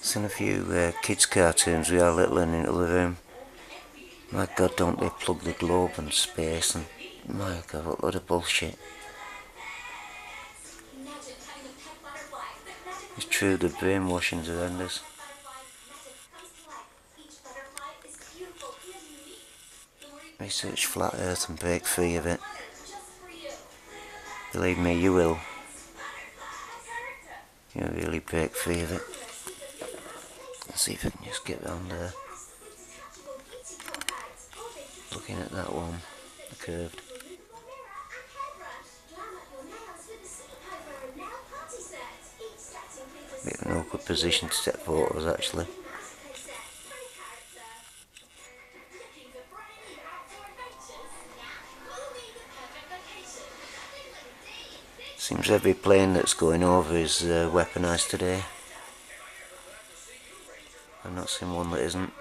Seen a few kids cartoons we are little and into the room. My god, don't they plug the globe and space and my god, what a load of bullshit. It's true, the brainwashing's horrendous. Research flat earth and break free of it. Believe me, you will. You'll really break free of it. Let's see if I can just get round there. Looking at that one, the curved. Bit of an awkward position to take photos actually. Seems every plane that's going over is weaponised today. I've not seen one that isn't.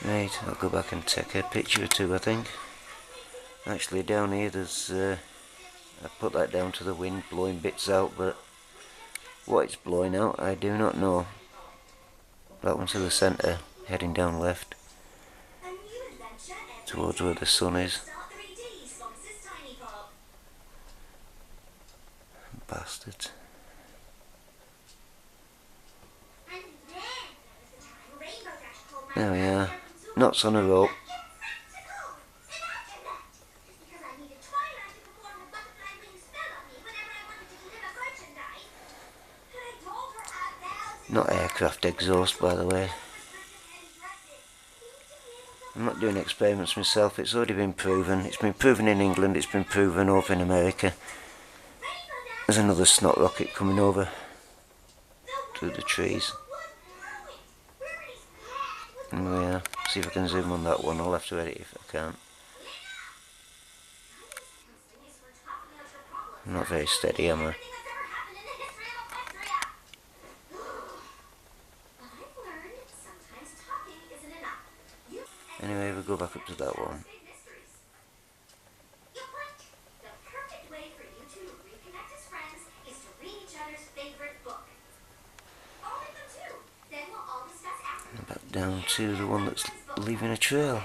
Right, I'll go back and take a picture or two, I think. Actually down here there's, I put that down to the wind blowing bits out, but what it's blowing out I do not know. That one to the centre, heading down left, towards where the sun is. Bastards. There we are, knots on a rope. Not aircraft exhaust, by the way. I'm not doing experiments myself, it's already been proven. It's been proven in England, it's been proven over in America. There's another snot rocket coming over through the trees. And we are. See if I can zoom on that one, I'll have to edit if I can't. I'm not very steady, am I? Anyway, we'll go back up to that one. And back down to the one that's leaving a trail.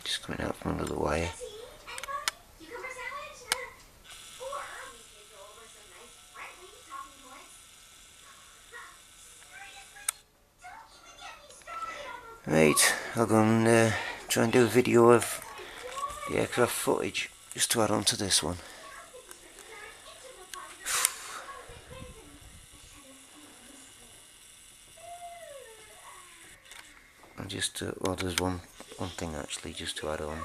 Just coming out from under the wire. Right, I'll go and try and do a video of the aircraft footage, just to add on to this one. And just, well, there's one thing actually, just to add on.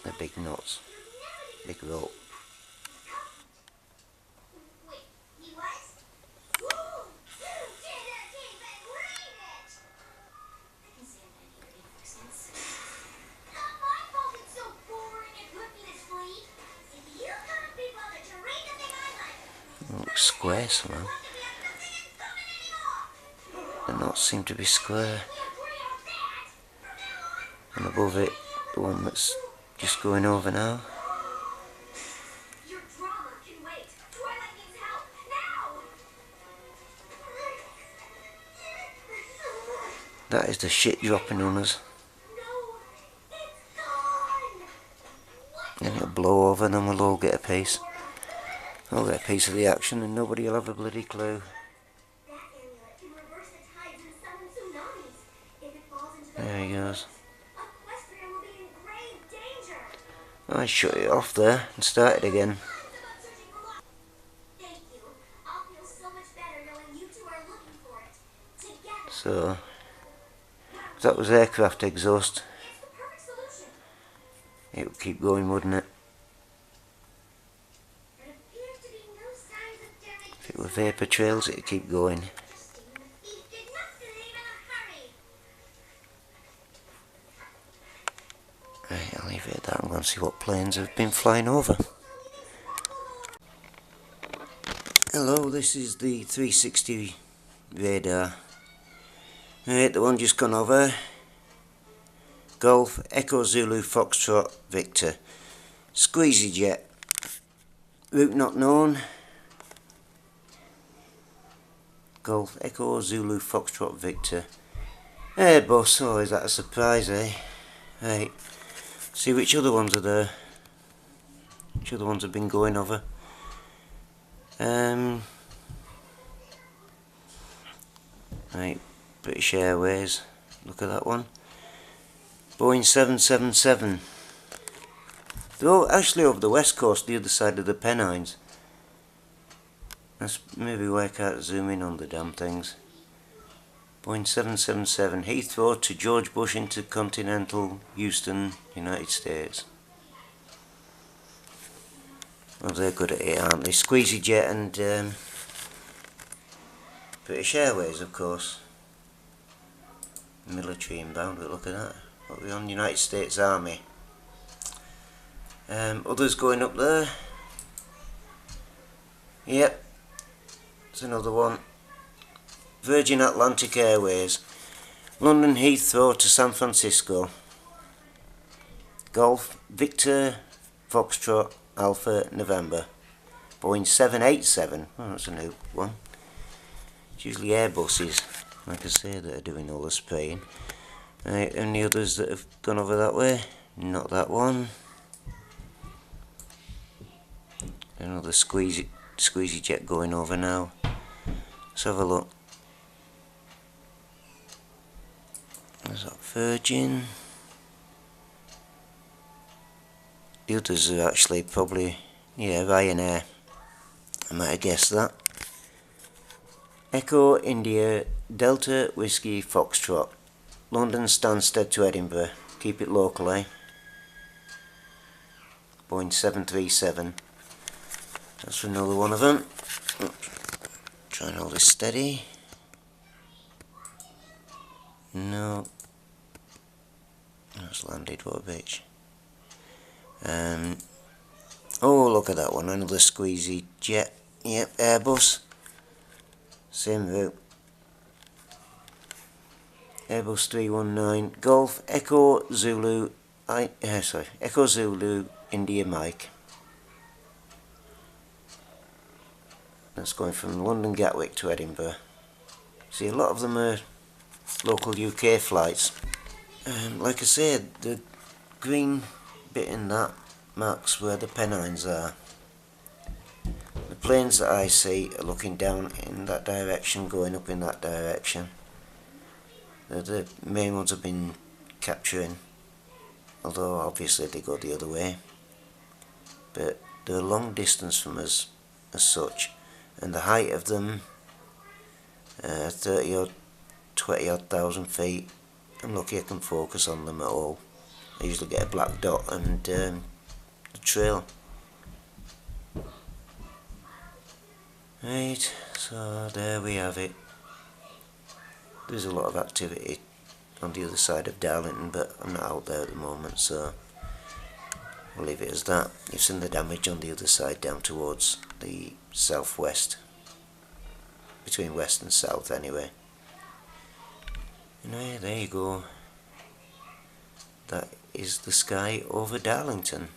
The big knots, big rope. square somehow. They not seem to be square. And above it, the one that's just going over now. That is the shit dropping on us. Then it'll blow over and then we'll all get a piece. I'll get a piece of the action and nobody will have a bloody clue. There he goes. I shut it off there and start it again. So, that was aircraft exhaust. It would keep going, wouldn't it? If it were vapour trails, it would keep going. Right, I'll leave it at that and go and see what planes have been flying over. Hello, this is the 360 radar. Right, the one just gone over. Golf, Echo Zulu, Foxtrot, Victor. Squeezy jet. Route not known. Golf, Echo Zulu, Foxtrot, Victor. Airbus, oh, is that a surprise, eh? Right, see which other ones are there. Which other ones have been going over. Right, British Airways, look at that one. Boeing 777. They're all actually over the west coast, the other side of the Pennines. That's maybe why I can't zoom in on the damn things. Boeing 777, Heathrow to George Bush Intercontinental, Houston, United States. Well, they're good at it, aren't they? Squeezy Jet and British Airways, of course. Military inbound, but look at that. What are we on? United States Army. Others going up there. Yep. There's another one. Virgin Atlantic Airways. London Heathrow to San Francisco. Golf, Victor, Foxtrot, Alpha, November. Boeing 787. Oh, that's a new one. It's usually Airbuses, like I say, that are doing all the spraying. Right, any others that have gone over that way? Not that one. Another squeezy jet going over now. Let's have a look. There's that Virgin. The others are actually probably, yeah, Ryanair. I might have guessed that. Echo India Delta Whiskey Foxtrot. London Stansted to Edinburgh. Keep it local, eh? Boeing 737. That's another one of them. Try and hold this steady. No. That's landed, what a bitch. Oh, look at that one. Another squeezy jet. Yep, Airbus. Same route. Airbus 319 Golf Echo Zulu Echo Zulu India Mike. That's going from London Gatwick to Edinburgh. See, a lot of them are local UK flights. Like I said, the green bit in that marks where the Pennines are. The planes that I see are looking down in that direction, going up in that direction. They're the main ones I've been capturing, although obviously they go the other way. But they're a long distance from us as such, and the height of them, 30 or 20 odd thousand feet. I'm lucky I can focus on them at all. I usually get a black dot and the trail. Right, so there we have it. There's a lot of activity on the other side of Darlington, but I'm not out there at the moment, so we'll leave it as that. You've seen the damage on the other side down towards the southwest between west and south anyway. Anyway, there you go. That is the sky over Darlington.